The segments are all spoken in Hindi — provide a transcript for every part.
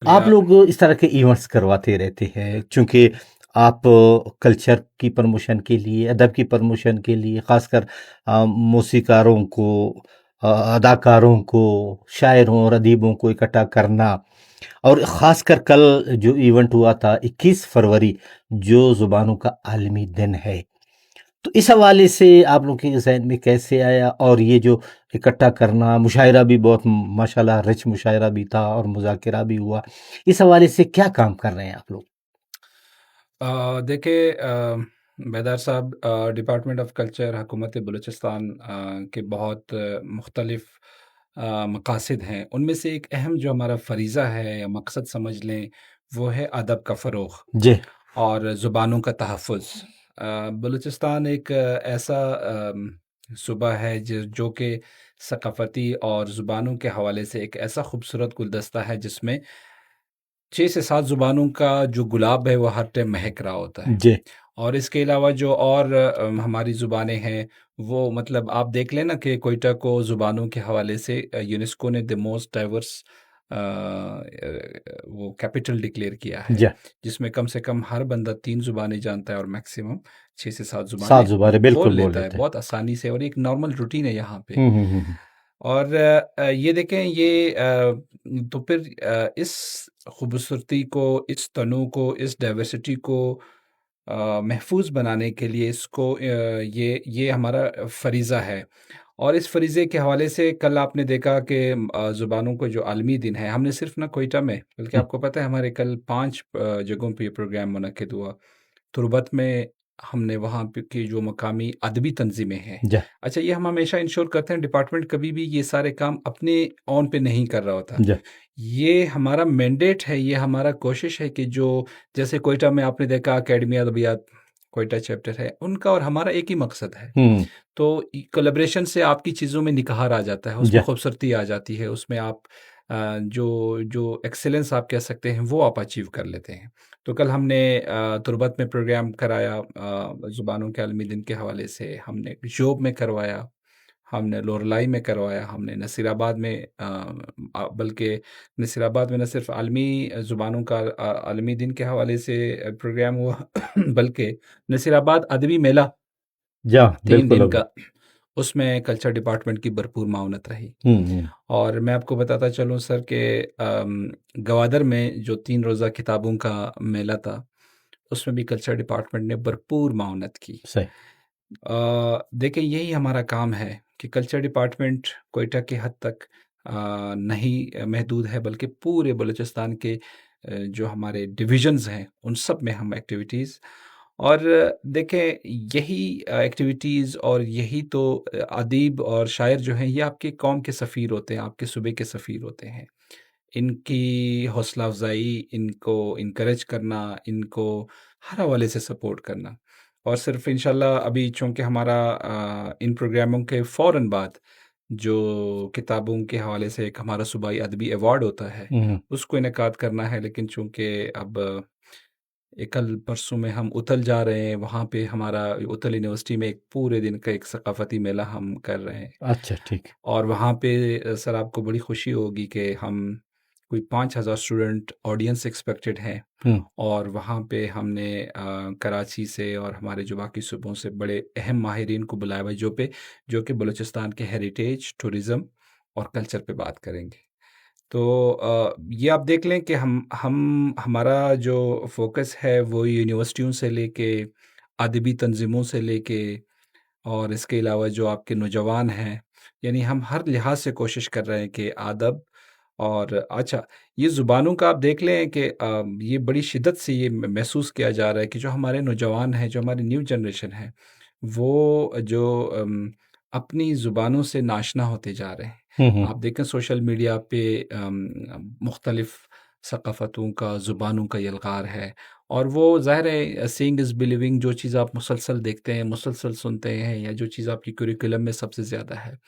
आप शुक्रिया। लोग इस तरह के इवेंट्स करवाते रहते हैं क्योंकि आप कल्चर की प्रमोशन के लिए, अदब की प्रमोशन के लिए, ख़ासकर मौसीकारों को, अदाकारों को, शायरों और अदीबों को इकट्ठा करना, और ख़ासकर कल जो इवेंट हुआ था 21 फरवरी, जो ज़ुबानों का आलमी दिन है, तो इस हवाले से आप लोगों के ज़हन में कैसे आया? और ये जो इकट्ठा करना, मुशायरा भी बहुत माशाल्लाह रिच मुशायरा भी था और मुज़ाकिरा भी हुआ। इस हवाले से क्या काम कर रहे हैं आप लोग? देखिए, बेदार साहब, डिपार्टमेंट ऑफ कल्चर हुकूमत बलूचिस्तान के बहुत मुख्तलिफ मकासद हैं। उनमें से एक अहम जो हमारा फ़रीज़ा है या मकसद समझ लें, वो है अदब का फ़रोग़ जी। और ज़ुबानों का तहफ़्फ़ुज़। बलूचिस्तान एक ऐसा सूबा है जो कि सक़ाफ़ती और ज़ुबानों के हवाले से एक ऐसा खूबसूरत गुलदस्ता है जिसमें 6 से 7 ज़ुबानों का जो गुलाब है वो हर टाइम महक रहा होता है। जी। और इसके अलावा जो और हमारी ज़ुबानें हैं, वो मतलब आप देख लें ना कि कोयटा को ज़ुबानों के हवाले से यूनेस्को ने द मोस्ट डाइवर्स वो कैपिटल डिक्लेयर किया है, जी। जिसमें कम से कम हर बंदा 3 ज़ुबानें जानता है और मैक्सिमम 6 से 7 7 ज़ुबानें ज़ुबानें बोल बिल्कुल बोल लेता है लेते हैं। बहुत आसानी से, और एक नॉर्मल रूटीन है यहाँ पे। हुँ, हुँ, हुँ, हुँ। और ये देखें, ये तो फिर इस खूबसूरती को, इस तनों को, इस डाइवर्सिटी को महफूज बनाने के लिए इसको ये हमारा फ़रीज़ा है। और इस फ़रीज़े के हवाले से कल आपने देखा कि ज़ुबानों को जो आलमी दिन है, हमने सिर्फ ना कोयटा में, बल्कि हुँ, आपको पता है हमारे कल 5 जगहों पे ये प्रोग्राम मुनक्किद हुआ। तुर्बत में हमने वहाँ पे की जो मकामी अदबी तंज़ीमें हैं। जी, अच्छा, ये हम हमेशा इंश्योर करते हैं, डिपार्टमेंट कभी भी ये सारे काम अपने ऑन पे नहीं कर रहा होता। जी। ये हमारा मैंडेट है, ये हमारा कोशिश है कि जो, जैसे कोयटा में आपने देखा अकेडमी अदबियात कोयटा चैप्टर है, उनका और हमारा एक ही मकसद है। हुँ, तो कोलैबोरेशन से आपकी चीज़ों में निखार आ जाता है, जी, उसमें खूबसूरती आ जाती है, उसमें आप जो जो एक्सीलेंस आप कह सकते हैं, वो आप अचीव कर लेते हैं। तो कल हमने तुर्बत में प्रोग्राम कराया, ज़ुबानों के आलमी दिन के हवाले से, हमने जोब में करवाया, हमने लोरलाई में करवाया, हमने नसीराबाद में बल्कि नसीराबाद में न सिर्फ आलमी ज़ुबानों का आलमी दिन के हवाले से प्रोग्राम हुआ बल्कि नसीराबाद अदबी मेला जा 3 बिल्कुल दिन अब। का, उसमें कल्चर डिपार्टमेंट की भरपूर माउनत रही। हुँ, हुँ। और मैं आपको बताता चलूँ सर कि गवादर में जो 3 रोज़ा किताबों का मेला था, उसमें भी कल्चर डिपार्टमेंट ने भरपूर माउनत की। सही। देखिए, यही हमारा काम है कि कल्चर डिपार्टमेंट कोयटा के हद तक नहीं महदूद है, बल्कि पूरे बलूचिस्तान के जो हमारे डिविजन्स हैं, उन सब में हम एक्टिविटीज़, और देखें, यही एक्टिविटीज़ और यही तो अदीब और शायर जो हैं, ये आपके कौम के सफ़ीर होते हैं, आपके सूबे के सफ़ीर होते हैं। इनकी हौसला अफ़ज़ाई, इनको इनकरेज करना, इनको हर हवाले से सपोर्ट करना, और सिर्फ़ इंशाल्लाह अभी चूँकि हमारा इन प्रोग्रामों के फ़ौरन बाद जो किताबों के हवाले से एक हमारा सूबाई अदबी अवार्ड होता है, हुँ, हुँ। उसको इनेकाद करना है। लेकिन चूँकि अब कल परसों में हम उतल जा रहे हैं, वहाँ पे हमारा उतल यूनिवर्सिटी में एक पूरे दिन का एक सकाफ़ती मेला हम कर रहे हैं। अच्छा, ठीक। और वहाँ पे सर आपको बड़ी खुशी होगी कि हम कोई 5,000 स्टूडेंट ऑडियंस एक्सपेक्टेड हैं। हुँ। और वहाँ पे हमने कराची से और हमारे जो बाकी सूबों से बड़े अहम माहिरीन को बुलाया हुआ है, जो कि बलूचिस्तान के हेरिटेज, टूरिज़्म और कल्चर पे बात करेंगे। तो ये आप देख लें कि हम हमारा जो फ़ोकस है वो यूनिवर्सिटियों से लेके, अदबी तंज़ीमों से लेके, और इसके अलावा जो आपके नौजवान हैं, यानी हम हर लिहाज से कोशिश कर रहे हैं कि अदब और अच्छा, ये ज़ुबानों का आप देख लें कि ये बड़ी शिद्दत से ये महसूस किया जा रहा है कि जो हमारे नौजवान हैं, जो हमारी न्यू जनरेशन है, वो जो अपनी ज़ुबानों से नाशना होते जा रहे हैं। हुँ, हुँ। आप देखें सोशल मीडिया पे मुख्तलिफ़ सकाफ़तों का, ज़ुबानों का यलगार है, और वो ज़ाहिर है सीइंग इज़ बिलीविंग, जो चीज़ आप मुसलसल देखते हैं, मुसलसल सुनते हैं, या जो चीज़ आपकी करिकुलम में सबसे ज़्यादा है।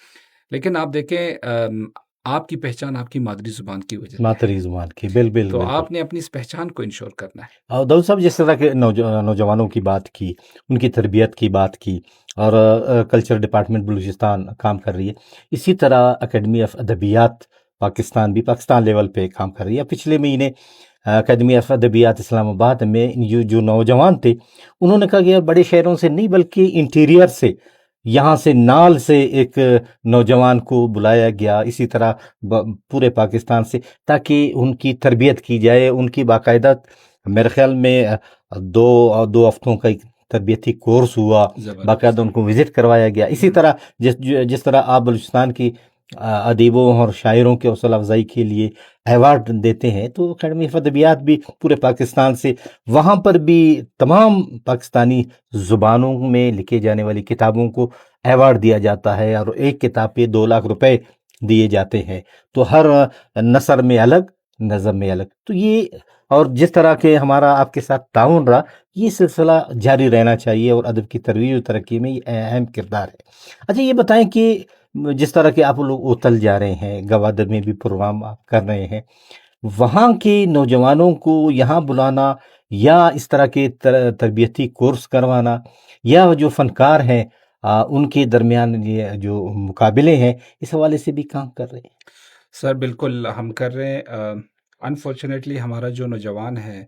लेकिन आप देखें, आपकी पहचान आपकी मादरी ज़ुबान की वजह से है। मातरी ज़ुबान की। तो बिल्कुल। आपने अपनी इस पहचान को इंश्योर करना है। दाऊद साहब जिस तरह के नौजवानों की बात की, उनकी तरबियत की बात की, और कल्चर डिपार्टमेंट बलूचिस्तान काम कर रही है, इसी तरह एकेडमी ऑफ अदबियात पाकिस्तान भी पाकिस्तान लेवल पे काम कर रही है। पिछले महीने अकादमी ऑफ अदबियात इस्लामाबाद में ये जो नौजवान थे, उन्होंने कहा कि यार बड़े शहरों से नहीं बल्कि इंटीरियर से, यहाँ से नाल से एक नौजवान को बुलाया गया, इसी तरह पूरे पाकिस्तान से, ताकि उनकी तरबियत की जाए। उनकी बाकायदा मेरे ख्याल में दो हफ्तों का एक तरबियती कोर्स हुआ, ज़बरदस्त। बाकायदा उनको विजिट करवाया गया। इसी तरह जिस तरह आप बलूचिस्तान की अदीबों और शायरों के हौसला अफजाई के लिए अवार्ड देते हैं, तो अकादमी ऑफ अदबियात भी पूरे पाकिस्तान से, वहाँ पर भी तमाम पाकिस्तानी ज़ुबानों में लिखे जाने वाली किताबों को अवार्ड दिया जाता है, और एक किताब पे 2 लाख रुपए दिए जाते हैं। तो हर नसर में अलग, नज़म में अलग। तो ये, और जिस तरह के हमारा आपके साथ ताउन रहा, ये सिलसिला जारी रहना चाहिए, और अदब की तरवीज और तरक्की में ये अहम किरदार है। अच्छा, ये बताएं कि जिस तरह के आप लोग उतल जा रहे हैं, गवादर में भी प्रोग्राम आप कर रहे हैं, वहाँ के नौजवानों को यहाँ बुलाना, या इस तरह के तरबियती कोर्स करवाना, या जो फनकार हैं उनके दरमियान ये जो मुकाबले हैं, इस हवाले से भी काम कर रहे हैं? सर बिल्कुल हम कर रहे हैं। अनफॉर्चुनेटली हमारा जो नौजवान है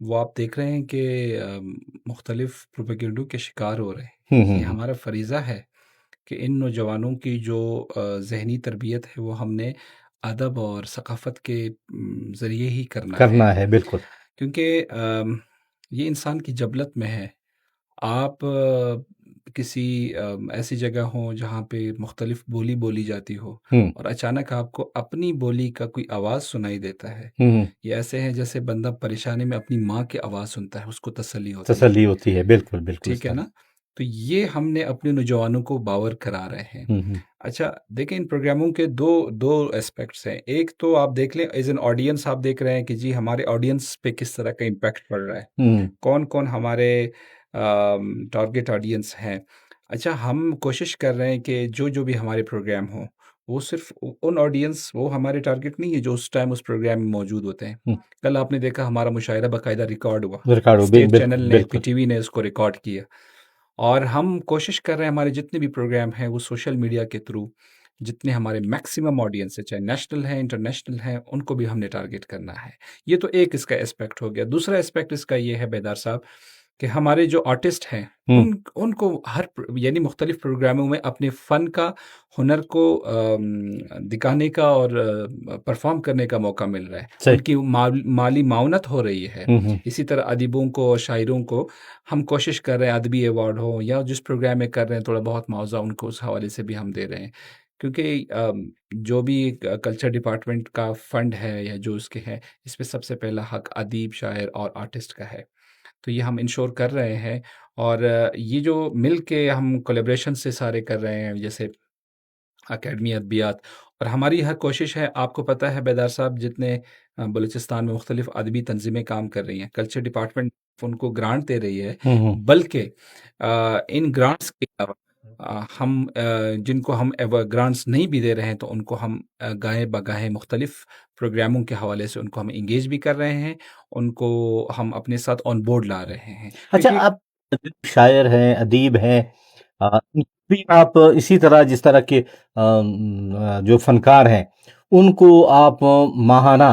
वो आप देख रहे हैं कि मुख्तलिफ प्रोपेगेंडों के शिकार हो रहे हैं। ये हम्म। हमारा फरीज़ा है कि इन नौजवानों की जो ज़हनी तरबियत है वो हमने अदब और सकाफ़त के ज़रिए ही करना है। करना है, बिल्कुल। क्योंकि ये इंसान की जबलत में है। आप किसी ऐसी जगह हो जहाँ पे मुख्तलिफ बोली बोली जाती हो हम्म। और अचानक आपको अपनी बोली का कोई आवाज़ सुनाई देता है। हम्म। ये ऐसे है जैसे बंदा परेशानी में अपनी माँ की आवाज़ सुनता है, उसको तसल्ली होती है। तसल्ली होती है, बिल्कुल बिल्कुल ठीक है सर। ना? तो ये हमने अपने नौजवानों को बावर करा रहे हैं। हम्म। अच्छा, देखें इन प्रोग्रामों के दो एस्पेक्ट्स हैं। एक तो आप देख लें एज़ एन ऑडियंस, आप देख रहे हैं कि जी हमारे ऑडियंस पे किस तरह का इम्पैक्ट पड़ रहा है। हम्म। कौन-कौन हमारे टारगेट ऑडियंस हैं। अच्छा, हम कोशिश कर रहे हैं कि जो भी हमारे प्रोग्राम हों, वो सिर्फ़ उन ऑडियंस, वो हमारे टारगेट नहीं है जो उस टाइम उस प्रोग्राम में मौजूद होते हैं। हम्म। कल आपने देखा हमारा मुशायरा बाकायदा रिकॉर्ड हुआ। रिकॉर्ड, स्टेट चैनल बिल्कुल ने, बिल्कुल। पीटीवी ने उसको रिकॉर्ड किया। और हम कोशिश कर रहे हैं हमारे जितने भी प्रोग्राम हैं वो सोशल मीडिया के थ्रू जितने हमारे मैक्सिमम ऑडियंस है, चाहे नेशनल है, इंटरनेशनल है, उनको भी हमने टारगेट करना है। ये तो एक इसका एस्पेक्ट हो गया। दूसरा एस्पेक्ट इसका ये है बेदार साहब कि हमारे जो आर्टिस्ट हैं हम्म। उनको यानी मुख्तलिफ प्रोग्रामों में अपने फ़न का, हुनर को दिखाने का और परफॉर्म करने का मौका मिल रहा है। सही। उनकी माली माउनत हो रही है। हम्म। इसी तरह अदीबों को और शायरों को हम कोशिश कर रहे हैं, अदबी अवार्ड हो या जिस प्रोग्राम में कर रहे हैं, थोड़ा बहुत मुआवजा उनको उस हवाले से भी हम दे रहे हैं। क्योंकि जो भी कल्चर डिपार्टमेंट का फंड है या जो उसके है, इस पे सबसे पहला हक अदीब, शायर और आर्टिस्ट का है। तो ये हम इंश्योर कर रहे हैं। और ये जो मिल के हम कोलैबोरेशन से सारे कर रहे हैं, जैसे अकेडमी अदबियात, और हमारी हर कोशिश है, आपको पता है बेदार साहब, जितने बलूचिस्तान में मुख्तलिफ अदबी तंजीमें काम कर रही हैं, कल्चर डिपार्टमेंट उनको ग्रांट दे रही है। हम्म। बल्कि इन ग्रांट्स के अलावा हम जिनको हम ग्रांट्स नहीं भी दे रहे हैं तो उनको हम गाहे बगाहे मुख्तलिफ प्रोग्रामों के हवाले से उनको हम इंगेज भी कर रहे हैं, उनको हम अपने साथ ऑन बोर्ड ला रहे हैं। अच्छा, क्योंकि आप शायर हैं, अदीब हैं, भी आप इसी तरह जिस तरह के जो फनकार हैं, उनको आप माहाना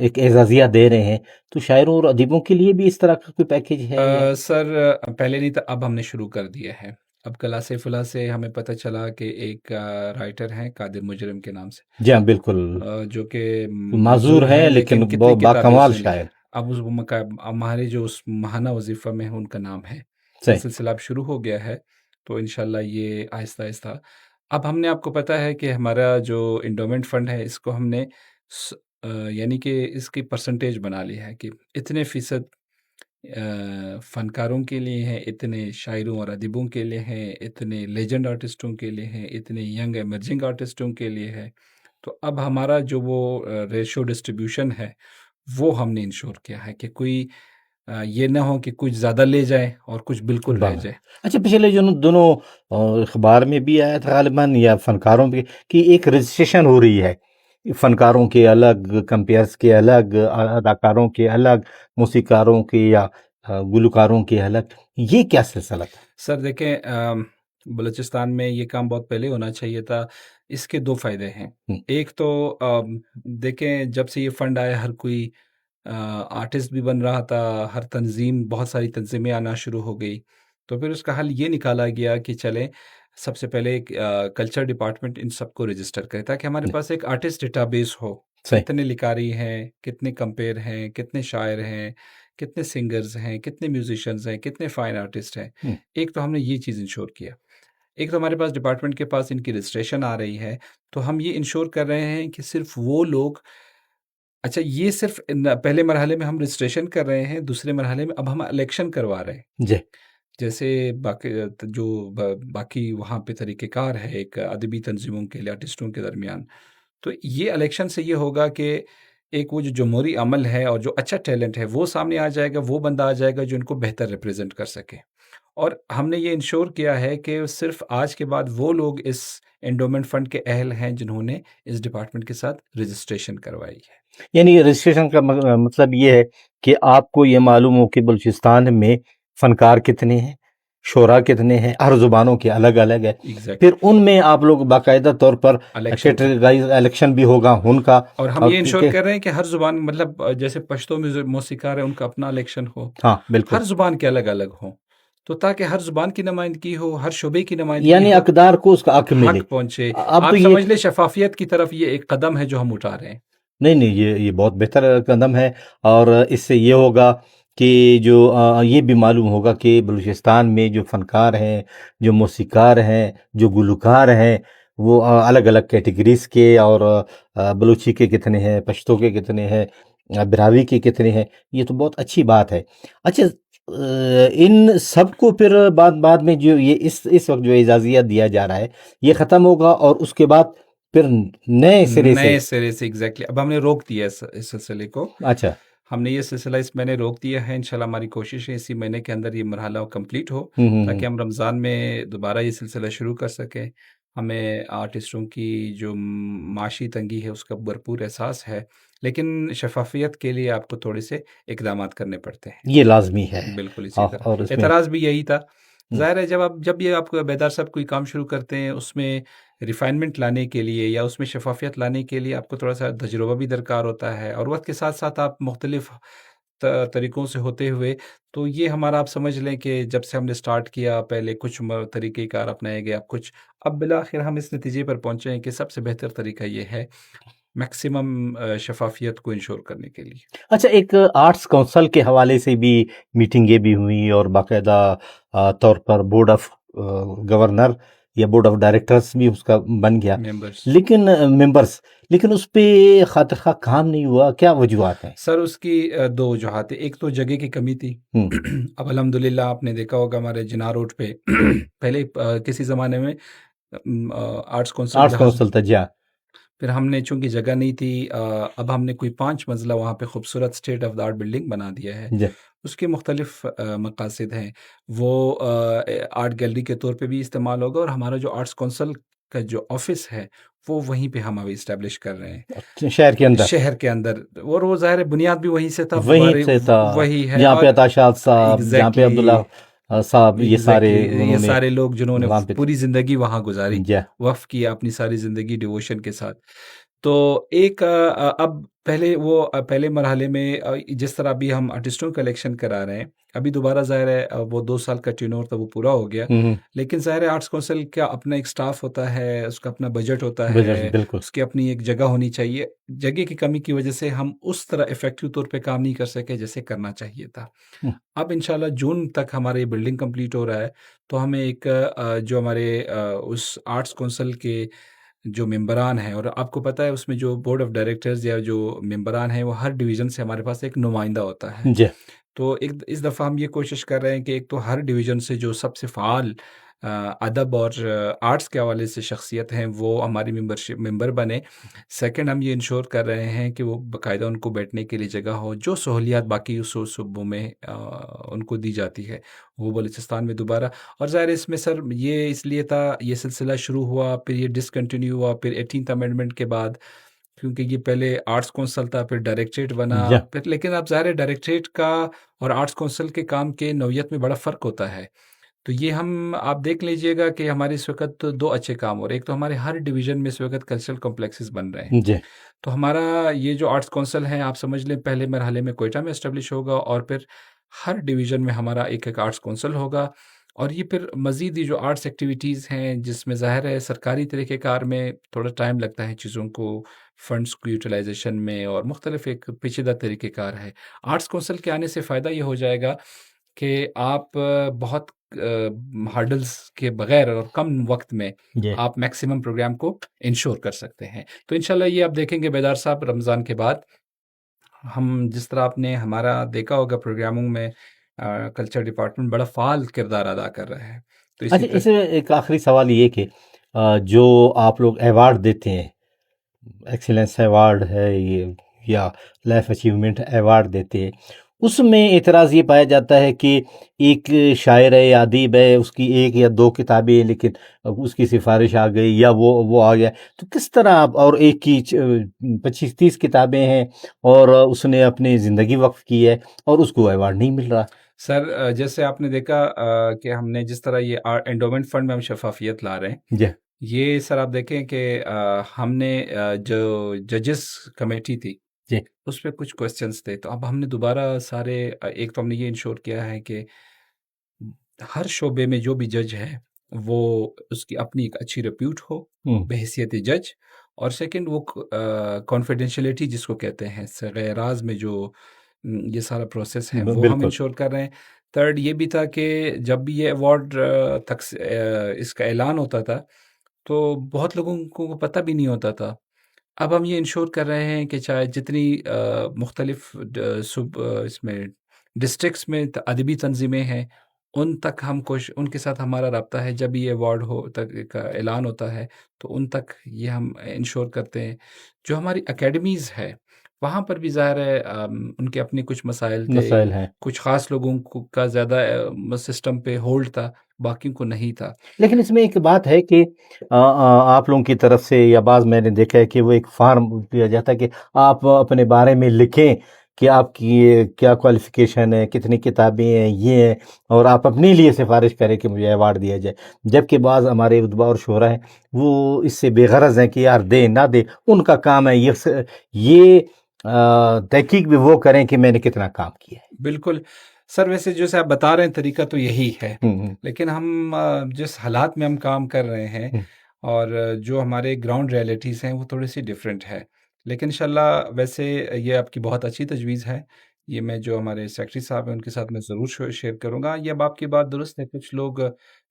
एक एजाज़िया दे रहे हैं, तो शायरों और अदीबों के लिए भी इस तरह का कोई पैकेज है या? सर पहले नहीं था, अब हमने शुरू कर दिया है। अब कला सैफुल्लाह से हमें पता चला कि एक राइटर हैं कादिर मुजरिम के नाम से, जी हाँ, बिल्कुल। जो कि माजूर माज़ूर है, हैं, लेकिन लेकिन वो कितनी किताबें बाकमाल उसने लिखी शायर। हैं। अब उस हमारे जो उस महाना वजीफ़ा में है उनका नाम है। ये सही। सिलसिला अब शुरू हो गया है, तो इंशाल्लाह ये आहिस्ता-आहिस्ता। अब हमने, आपको पता है कि हमारा जो एंडोमेंट फंड है, इसको हमने यानी कि इसकी परसेंटेज बना ली है कि इतने फ़ीसद फ़नकारों के लिए हैं, इतने शायरों और अदीबों के लिए हैं, इतने लेजेंड आर्टिस्टों के लिए हैं, इतने यंग इमर्जिंग आर्टिस्टों के लिए है। तो अब हमारा जो वो रेशियो डिस्ट्रीब्यूशन है, वो हमने इंश्योर किया है कि कोई ये ना हो कि कुछ ज़्यादा ले जाए और कुछ बिल्कुल रह वाह! जाए। अच्छा, पिछले जो दोनों अखबार में भी आया था ग़ालिबन, या फनकारों पे, कि एक रजिस्ट्रेशन हो रही है, फनकारों के अलग, कंपेयर्स के अलग, अदाकारों के अलग, मौसीकारों के या गुलकारों के अलग, ये क्या सिलसिला था? सर देखें, बलूचिस्तान में ये काम बहुत पहले होना चाहिए था। इसके 2 फ़ायदे हैं। हुँ, एक तो देखें जब से ये फ़ंड आया हर कोई आर्टिस्ट भी बन रहा था, हर तंज़ीम बहुत सारी तंज़ीमें आना शुरू हो गई। तो फिर उसका हल ये निकाला गया कि चलें सबसे पहले एक कल्चर डिपार्टमेंट इन सबको रजिस्टर करे ताकि हमारे जी, पास एक आर्टिस्ट डेटाबेस हो। सही। कितने लिखारी हैं, कितने कंपेयर हैं, कितने शायर हैं, कितने सिंगर्स हैं, कितने म्यूज़िशियंस हैं, कितने फ़ाइन आर्टिस्ट हैं। हुँ, एक तो हमने ये चीज़ इंश्योर किया। एक तो हमारे पास डिपार्टमेंट के पास इनकी रजिस्ट्रेशन आ रही है, तो हम ये इंश्योर कर रहे हैं कि सिर्फ़ वो लोग अच्छा ये सिर्फ़ न पहले मरहले में हम रजिस्ट्रेशन कर रहे हैं, दूसरे मरहले में अब हम इलेक्शन करवा रहे हैं। जी, जैसे बाकी जो बाकी वहाँ पे तरीक़ेकार है एक अदबी तंज़ीमों के लिए आर्टिस्टों के दरमियान। तो ये इलेक्शन से ये होगा कि एक वो जो जमहूरी अमल है और जो अच्छा टैलेंट है, वो सामने आ जाएगा, वो बंदा आ जाएगा जो इनको बेहतर रिप्रेज़ेंट कर सके। और हमने ये इंश्योर किया है कि सिर्फ़ आज के बाद वो लोग इस एंडोमेंट फ़ंड के अहल हैं जिन्होंने इस डिपार्टमेंट के साथ रजिस्ट्रेशन करवाई है। यानी रजिस्ट्रेशन का मतलब ये है कि आपको ये मालूम हो कि बलूचिस्तान में फ़नकार कितने हैं, शुरा कितने हैं, हर ज़ुबानों के अलग-अलग है। फिर एग्ज़ैक्टली उनमें आप लोग बाकायदा तौर पर इलेक्शन कर कैटेगराइज़ इलेक्शन भी होगा उनका और हम ये इंश्योर क्योंकि कर रहे हैं कि हर ज़ुबान मतलब जैसे पश्तो मौसीक़ार है उनका अपना इलेक्शन हो, हाँ, बिल्कुल। हर ज़ुबान के अलग-अलग हों। तो ताकि हर ज़ुबान की नुमाइंदगी हो, हर शोबे की नुमाइंदगी यानी हो, हकदार को उसका हक मिले। हक पहुँचे। अब तो आप ये समझ लें शफ़ाफ़ियत की तरफ ये एक कदम है जो हम उठा रहे हैं। नहीं, नहीं, ये बहुत बेहतर कदम है और इससे ये होगा कि जो ये भी मालूम होगा कि बलूचिस्तान में जो फ़नकार हैं, जो मौसीक़ार हैं, जो गुलकार हैं, वो अलग-अलग कैटेगरीज़ के और बलूची के कितने हैं, पश्तो के कितने हैं, बिरावी के कितने हैं, ये तो बहुत अच्छी बात है। अच्छा इन सबको फिर बाद बाद में जो ये इस वक़्त जो एजाज़ियत दिया जा रहा है, ये ख़त्म होगा और उसके बाद फिर नए सिरे से नए सिरे से एग्ज़ैक्टली अब हमने रोक दिया इस सिलसिले को। अच्छा। हमने ये सिलसिला इस महीने रोक दिया है, इंशाल्लाह हमारी कोशिश है इसी महीने के अंदर ये मरहला कंप्लीट हो, हुँ, हुँ, ताकि हुँ। हम रमज़ान में दोबारा ये सिलसिला शुरू कर सकें। हमें आर्टिस्टों की जो माशी तंगी है उसका भरपूर एहसास है, लेकिन शफ़ाफ़ियत के लिए आपको थोड़े से इक़दामात करने पड़ते हैं। ये लाज़मी है। बिल्कुल इसी तरह। और इसमें एतराज़ भी यही था। हुँ, ज़ाहिर है जब ये आपको बेदार साहब कोई काम शुरू करते हैं उसमें रिफ़ाइनमेंट लाने के लिए या उसमें शफ़ाफ़ियत लाने के लिए आपको थोड़ा-सा तजुर्बा भी दरकार होता है और वक़्त के साथ-साथ आप मुख्तलिफ़ तरीकों से होते हुए तो ये हमारा आप समझ लें कि जब से हमने स्टार्ट किया पहले कुछ तरीक़ेकार अपनाए गए, अब कुछ अब बिलाख़िर हम इस नतीजे पर पहुँचे हैं कि सबसे बेहतर तरीका ये है मैक्सिमम शफ़ाफ़ियत को इंश्योर करने के लिए। अच्छा एक आर्ट्स काउंसिल के हवाले से भी मीटिंगें भी हुई और बाकायदा तौर पर बोर्ड ऑफ गवर्नर या बोर्ड ऑफ डायरेक्टर्स भी उसका बन गया। मेंबर्स लेकिन मेंबर्स लेकिन उस पे खातिर-ख़्वाह काम नहीं हुआ, क्या वजूहात हैं? सर उसकी 2 वजूहात हैं। एक तो जगह की कमी थी। हुँ, अब अल्हम्दुलिल्लाह आपने देखा होगा हमारे जिनाह रोड पे पहले किसी ज़माने में आर्ट्स काउंसिल आर्ट्स जहाँ काउंसिल था जी हाँ। फिर हमने चूँकि जगह नहीं थी अब हमने कोई 5 मंज़िला वहाँ पे खूबसूरत state of the art building बना दिया है। जी, उसके मुख्तलिफ़ मकासद हैं। वो आर्ट गैलरी के तौर पे भी इस्तेमाल होगा और हमारा जो आर्ट्स काउंसिल का जो ऑफ़िस है, वो वहीं पे हम अभी इस्टेब्लिश कर रहे हैं। शहर के अंदर। शहर के अंदर और वो ज़ाहिर है बुनियाद भी वहीं से था, वहीं फुव्वारे से था, वही है जहाँ पे और अता शाद साहब, जहाँ पे अब्दुल्ला एग्ज़ैक्टली, साहब ये सारे एग्ज़ैक्टली ये उन्होंने सारे लोग जिन्होंने वहाँ पे थे। पूरी ज़िंदगी वहाँ गुज़ारी, जी, वक़्फ़ किया अपनी सारी ज़िंदगी डिवोशन के साथ। तो एक अब पहले मरहले में जिस तरह अभी हम आर्टिस्टों का इलेक्शन करा रहे हैं, अभी दोबारा ज़ाहिर है वो 2 साल का टेन्योर था वो पूरा हो गया। हुँ, हुँ, लेकिन ज़ाहिर है आर्ट्स काउंसिल का अपना एक स्टाफ़ होता है, उसका अपना बजट होता बजट है, बिल्कुल। उसकी अपनी एक जगह होनी चाहिए। जगह की कमी की वजह से हम उस तरह इफ़ेक्टिव तौर पे काम नहीं कर सके जैसे करना चाहिए था। हुँ, अब इंशाल्लाह जून तक हमारा ये बिल्डिंग कंप्लीट हो रहा है, तो हमें एक जो हमारे उस आर्ट्स काउंसिल के जो मेंबरान हैं और आपको पता है उसमें जो बोर्ड ऑफ डायरेक्टर्स या जो मेंबरान हैं वो हर डिवीज़न से हमारे पास एक नुमाइंदा होता है। जी, तो एक इस दफ़ा हम ये कोशिश कर रहे हैं कि एक तो हर डिवीज़न से जो सबसे फ़ाल अदब और आर्ट्स के हवाले से शख्सियत हैं वो हमारी मेंबर बने। सेकंड हम ये इंश्योर कर रहे हैं कि वो बाकायदा उनको बैठने के लिए जगह हो, जो सहूलियात बाकी सूबों में उनको दी जाती है, वो बलूचिस्तान में दोबारा और ज़ाहिर है इसमें सर ये इसलिए था, ये सिलसिला शुरू हुआ, फिर ये डिसकंटिन्यू हुआ, फिर 18th अमेंडमेंट के बाद क्योंकि ये पहले आर्ट्स काउंसिल था, फिर डायरेक्टरेट बना, जी, फिर लेकिन अब ज़ाहिर है डायरेक्टरेट का और आर्ट्स काउंसिल के काम के नौइयत में बड़ा फ़र्क होता है। तो ये हम आप देख लीजिएगा कि हमारे इस वक़्त तो 2 अच्छे काम हो रहे हैं। एक तो हमारे हर डिवीज़न में इस वक़्त कल्चरल कॉम्प्लेक्सेस बन रहे हैं। जी, तो हमारा ये जो आर्ट्स काउंसिल है, आप समझ लें पहले मरहले में क्वेटा में एस्टेब्लिश होगा और फिर हर डिवीज़न में हमारा एक-एक आर्ट्स काउंसिल होगा। और ये फिर मज़ीद ये जो आर्ट्स एक्टिविटीज़ हैं, जिसमें ज़ाहिर है सरकारी तरीक़ेकार में थोड़ा टाइम लगता है चीज़ों को, फंड्स को यूटिलाइज़ेशन में, और मुख्तलिफ़ एक पेचीदा तरीक़ेकार है। आर्ट्स काउंसिल के आने से फ़ायदा ये हो जाएगा कि आप बहुत हर्डल्स के बगैर और कम वक्त में जी। आप मैक्सिमम प्रोग्राम को इंश्योर कर सकते हैं। तो इंशाल्लाह ये आप देखेंगे बेदार साहब, रमज़ान के बाद हम जिस तरह आपने हमारा देखा होगा प्रोग्रामों में कल्चर डिपार्टमेंट बड़ा फ़ाल किरदार अदा कर रहा है। तो इसी अच्छा, तरह इसमें एक आखिरी सवाल ये कि जो आप लोग अवार्ड देते हैं, एक्सीलेंस अवार्ड है ये या लाइफ अचीवमेंट अवार्ड देते हैं, उसमें एतराज़ ये पाया जाता है कि एक शायर है या अदीब है, उसकी एक या दो किताबें हैं, लेकिन अब उसकी सिफारिश आ गई या वो आ गया, तो किस तरह आप, और एक की 25-30 किताबें हैं और उसने अपनी ज़िंदगी वक्फ की है और उसको अवार्ड नहीं मिल रहा। सर जैसे आपने देखा कि हमने जिस तरह ये एंडोमेंट फंड में हम शफाफियत ला रहे हैं, जी, ये सर आप देखें कि हमने जो जजेस कमेटी थी, जी, उस पे कुछ क्वेश्चंस थे, तो अब हमने दोबारा सारे एक तो हमने ये इंश्योर किया है कि हर शोबे में जो भी जज है, वो उसकी अपनी एक अच्छी रिप्यूट हो हुँ, बहैसियत जज। और सेकंड वो कॉन्फिडेंशियलिटी जिसको कहते हैं, सगैराज में जो ये सारा प्रोसेस है वो हम बिल्कुल, इंश्योर कर रहे हैं। थर्ड ये भी था कि जब भी ये अवार्ड इसका ऐलान होता था, तो बहुत लोगों को पता भी नहीं होता था। अब हम ये इंश्योर कर रहे हैं कि चाहे जितनी मुख्तलिफ इसमें डिस्ट्रिक्ट्स में अदबी तंजीमें हैं, उन तक हम उनके साथ हमारा रब्ता है। जब ये अवार्ड हो तक का ऐलान होता है, तो उन तक ये हम इंश्योर करते हैं। जो हमारी एकेडमीज़ है, वहाँ पर भी ज़ाहिर है उनके अपने कुछ मसाइल थे, मसाइल हैं। कुछ ख़ास लोगों को का ज़्यादा सिस्टम पे होल्ड था, बाकियों को नहीं था। लेकिन इसमें एक बात है कि आप लोगों की तरफ से या बाज़ मैंने देखा है कि वो एक फ़ॉर्म दिया जाता है कि आप अपने बारे में लिखें कि आपकी ये क्या क्वालिफ़िकेशन है, कितनी किताबें हैं, ये हैं, और आप अपने लिए सिफ़ारिश करें कि मुझे अवार्ड दिया जाए। जबकि बाज़ हमारे उदबा और शुरा हैं, वो इससे बेग़रज़ हैं कि यार दें, ना दें, उनका काम है ये तहकीक भी वो करें कि मैंने कितना काम किया है। बिल्कुल। सर वैसे जैसे आप बता रहे हैं तरीका तो यही है, हुँ, हुँ, लेकिन हम जिस हालात में हम काम कर रहे हैं हुँ। और जो हमारे ग्राउंड रियलिटीज़ हैं वो थोड़ी-सी डिफरेंट है। लेकिन इंशाल्लाह वैसे ये आपकी बहुत अच्छी तजवीज़ है। ये मैं जो हमारे सेक्रेटरी साहब हैं उनके साथ मैं ज़रूर शेयर करूँगा। ये अब आपकी बात दुरुस्त है, कुछ लोग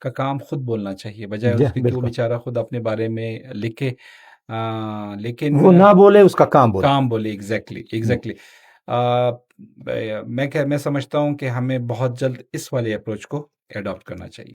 का काम खुद बोलना चाहिए, बजाय जी, उसके कि वो बिल्कुल। बेचारा खुद अपने बारे में लिखे। वो लेकिन ना बोले, उसका काम बोले। काम बोले, एग्ज़ैक्टली, हुँ। एग्ज़ैक्टली। मैं समझता हूँ कि हमें बहुत जल्द इस वाले अप्रोच को एडॉप्ट करना चाहिए।